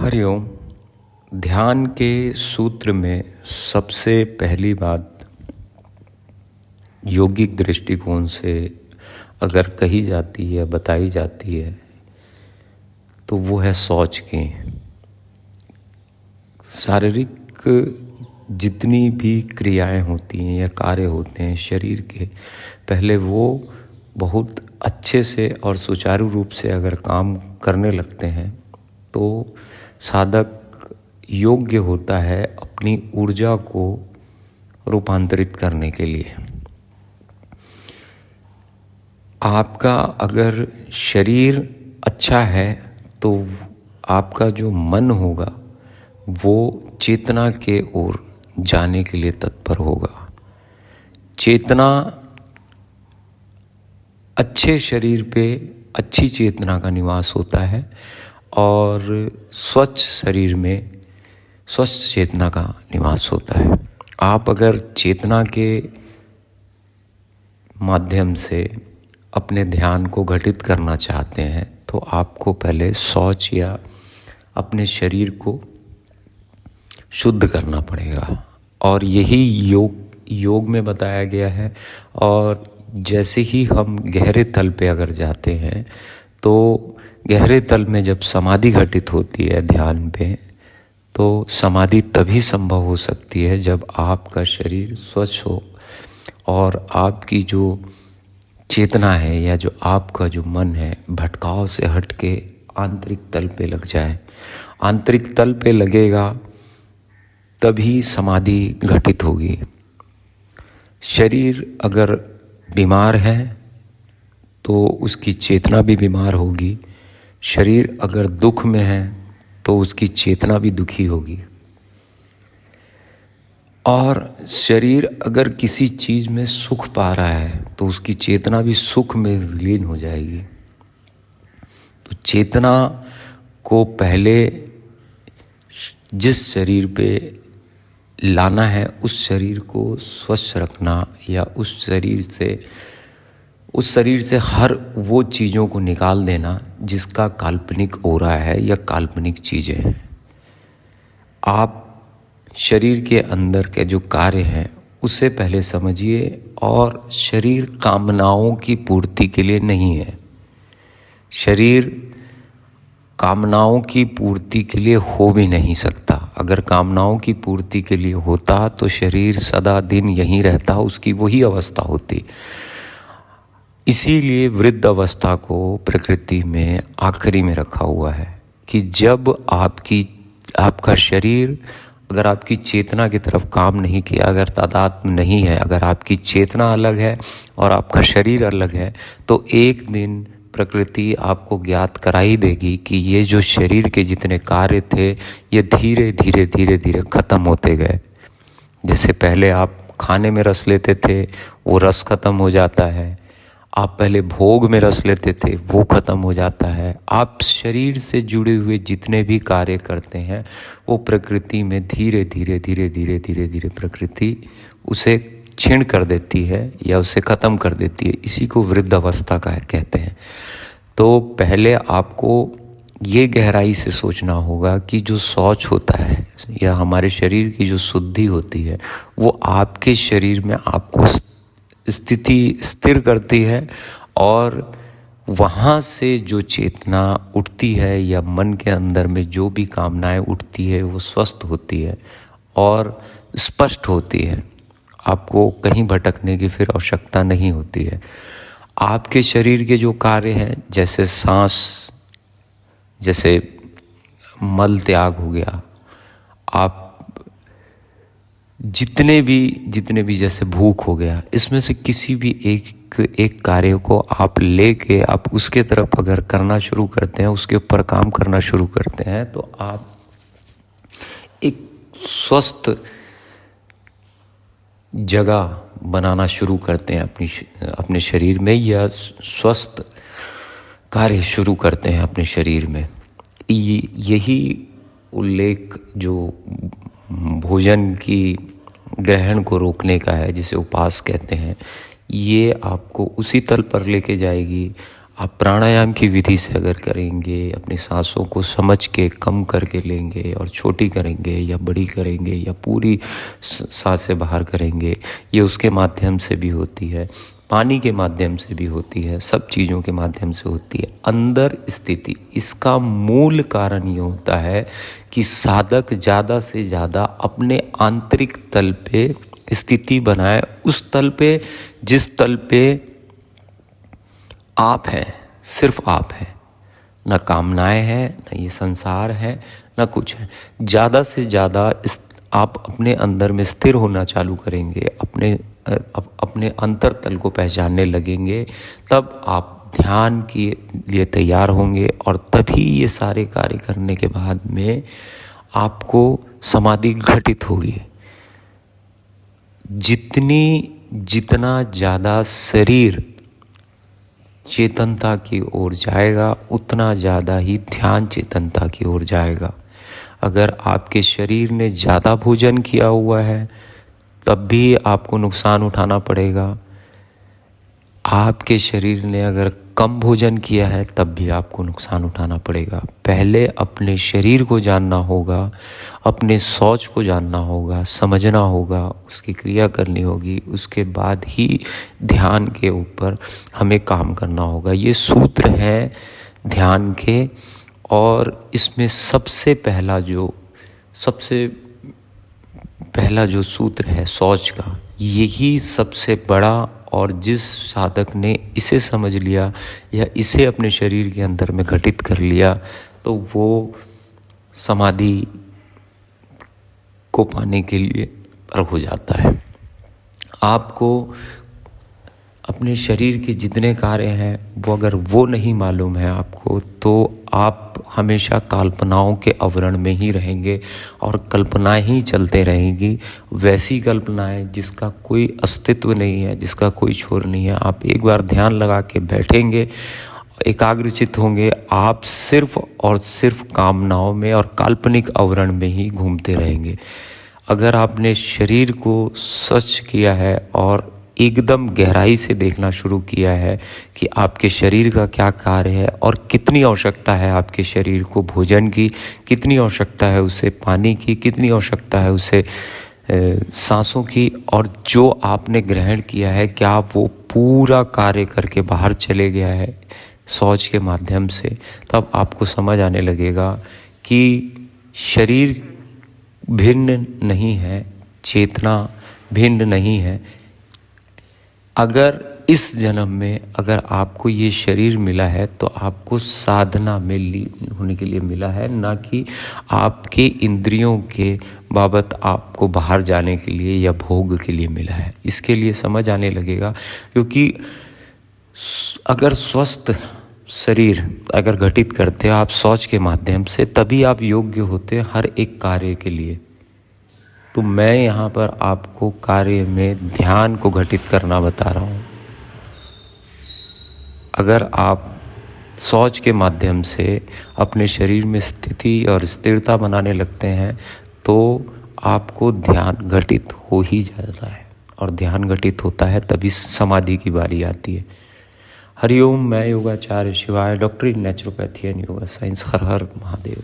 हरिओम। ध्यान के सूत्र में सबसे पहली बात योगिक दृष्टिकोण से अगर कही जाती है, बताई जाती है, तो वो है शौच की। शारीरिक जितनी भी क्रियाएं होती हैं या कार्य होते हैं शरीर के, पहले वो बहुत अच्छे से और सुचारू रूप से अगर काम करने लगते हैं तो साधक योग्य होता है अपनी ऊर्जा को रूपांतरित करने के लिए। आपका अगर शरीर अच्छा है तो आपका जो मन होगा वो चेतना के ओर जाने के लिए तत्पर होगा। चेतना अच्छे शरीर पे अच्छी चेतना का निवास होता है और स्वच्छ शरीर में स्वस्थ चेतना का निवास होता है। आप अगर चेतना के माध्यम से अपने ध्यान को घटित करना चाहते हैं तो आपको पहले शौच या अपने शरीर को शुद्ध करना पड़ेगा, और यही योग में बताया गया है। और जैसे ही हम गहरे तल पे अगर जाते हैं तो गहरे तल में जब समाधि घटित होती है ध्यान पे, तो समाधि तभी संभव हो सकती है जब आपका शरीर स्वच्छ हो और आपकी जो चेतना है या जो आपका जो मन है भटकाव से हट के आंतरिक तल पे लग जाए। आंतरिक तल पे लगेगा तभी समाधि घटित होगी। शरीर अगर बीमार है तो उसकी चेतना भी बीमार होगी। शरीर अगर दुख में है तो उसकी चेतना भी दुखी होगी। और शरीर अगर किसी चीज़ में सुख पा रहा है तो उसकी चेतना भी सुख में विलीन हो जाएगी। तो चेतना को पहले जिस शरीर पे लाना है उस शरीर को स्वस्थ रखना, या उस शरीर से हर वो चीज़ों को निकाल देना जिसका काल्पनिक हो रहा है या काल्पनिक चीज़ें हैं। आप शरीर के अंदर के जो कार्य हैं उसे पहले समझिए। और शरीर कामनाओं की पूर्ति के लिए नहीं है। शरीर कामनाओं की पूर्ति के लिए हो भी नहीं सकता। अगर कामनाओं की पूर्ति के लिए होता तो शरीर सदा दिन यहीं रहता, उसकी वही अवस्था होती। इसीलिए वृद्ध अवस्था को प्रकृति में आखिरी में रखा हुआ है कि जब आपका शरीर अगर आपकी चेतना की तरफ काम नहीं किया, अगर तादात्म्य नहीं है, अगर आपकी चेतना अलग है और आपका शरीर अलग है, तो एक दिन प्रकृति आपको ज्ञात करा ही देगी कि ये जो शरीर के जितने कार्य थे ये धीरे धीरे ख़त्म होते गए। जैसे पहले आप खाने में रस लेते थे, वो रस ख़त्म हो जाता है। आप पहले भोग में रस लेते थे, वो ख़त्म हो जाता है। आप शरीर से जुड़े हुए जितने भी कार्य करते हैं वो प्रकृति में धीरे धीरे प्रकृति उसे क्षीण कर देती है या उसे ख़त्म कर देती है। इसी को वृद्ध अवस्था का कहते हैं। तो पहले आपको ये गहराई से सोचना होगा कि जो शौच होता है या हमारे शरीर की जो शुद्धि होती है वो आपके शरीर में आपको स्थिति स्थिर करती है, और वहाँ से जो चेतना उठती है या मन के अंदर में जो भी कामनाएं उठती है वो स्वस्थ होती है और स्पष्ट होती है। आपको कहीं भटकने की फिर आवश्यकता नहीं होती है। आपके शरीर के जो कार्य हैं जैसे सांस, जैसे मल त्याग हो गया, आप जितने भी जैसे भूख हो गया, इसमें से किसी भी एक कार्य को आप लेके आप उसके तरफ अगर करना शुरू करते हैं, उसके ऊपर काम करना शुरू करते हैं, तो आप एक स्वस्थ जगह बनाना शुरू करते हैं अपने शरीर में, या स्वस्थ कार्य शुरू करते हैं अपने शरीर में। यही उल्लेख जो भोजन की ग्रहण को रोकने का है, जिसे उपवास कहते हैं, ये आपको उसी तल पर लेके जाएगी। आप प्राणायाम की विधि से अगर करेंगे, अपनी सांसों को समझ के कम करके लेंगे और छोटी करेंगे या बड़ी करेंगे या पूरी सांसें बाहर करेंगे, ये उसके माध्यम से भी होती है, पानी के माध्यम से भी होती है, सब चीज़ों के माध्यम से होती है। अंदर स्थिति, इसका मूल कारण ये होता है कि साधक ज़्यादा से ज़्यादा अपने आंतरिक तल पे स्थिति बनाए, उस तल पे जिस तल पे आप हैं, सिर्फ आप हैं, ना कामनाएं हैं, ना ये संसार है, ना कुछ है। ज़्यादा से ज़्यादा आप अपने अंदर में स्थिर होना चालू करेंगे, अपने अंतरतल को पहचानने लगेंगे, तब आप ध्यान के लिए तैयार होंगे और तभी ये सारे कार्य करने के बाद में आपको समाधि घटित होगी। जितना ज़्यादा शरीर चेतनता की ओर जाएगा, उतना ज़्यादा ही ध्यान चेतनता की ओर जाएगा। अगर आपके शरीर ने ज़्यादा भोजन किया हुआ है तब भी आपको नुकसान उठाना पड़ेगा। आपके शरीर ने अगर कम भोजन किया है तब भी आपको नुकसान उठाना पड़ेगा। पहले अपने शरीर को जानना होगा, अपने सोच को जानना होगा, समझना होगा, उसकी क्रिया करनी होगी, उसके बाद ही ध्यान के ऊपर हमें काम करना होगा। ये सूत्र हैं ध्यान के, और इसमें सबसे पहला जो सूत्र है सोच का, यही सबसे बड़ा, और जिस साधक ने इसे समझ लिया या इसे अपने शरीर के अंदर में घटित कर लिया तो वो समाधि को पाने के लिए पर हो जाता है। आपको अपने शरीर के जितने कार्य हैं वो अगर वो नहीं मालूम है आपको, तो आप हमेशा कल्पनाओं के आवरण में ही रहेंगे और कल्पनाएं ही चलते रहेंगी। वैसी कल्पनाएं जिसका कोई अस्तित्व नहीं है, जिसका कोई छोर नहीं है। आप एक बार ध्यान लगा के बैठेंगे, एकाग्रचित्त होंगे, आप सिर्फ और सिर्फ कामनाओं में और काल्पनिक आवरण में ही घूमते रहेंगे। अगर आपने शरीर को स्वच्छ किया है और एकदम गहराई से देखना शुरू किया है कि आपके शरीर का क्या कार्य है और कितनी आवश्यकता है आपके शरीर को भोजन की, कितनी आवश्यकता है उसे पानी की, कितनी आवश्यकता है उसे सांसों की, और जो आपने ग्रहण किया है क्या वो पूरा कार्य करके बाहर चले गया है सोच के माध्यम से, तब आपको समझ आने लगेगा कि शरीर भिन्न नहीं है, चेतना भिन्न नहीं है। अगर इस जन्म में अगर आपको ये शरीर मिला है तो आपको साधना होने के लिए मिला है, ना कि आपके इंद्रियों के बाबत आपको बाहर जाने के लिए या भोग के लिए मिला है। इसके लिए समझ आने लगेगा, क्योंकि अगर स्वस्थ शरीर अगर घटित करते आप सोच के माध्यम से, तभी आप योग्य होते हर एक कार्य के लिए। तो मैं यहाँ पर आपको कार्य में ध्यान को घटित करना बता रहा हूँ। अगर आप सोच के माध्यम से अपने शरीर में स्थिति और स्थिरता बनाने लगते हैं तो आपको ध्यान घटित हो ही जाता है, और ध्यान घटित होता है तभी समाधि की बारी आती है। हरिओम। मैं योगाचार्य शिवाय, doctor in naturopathy and yoga science. Her her Mahadev.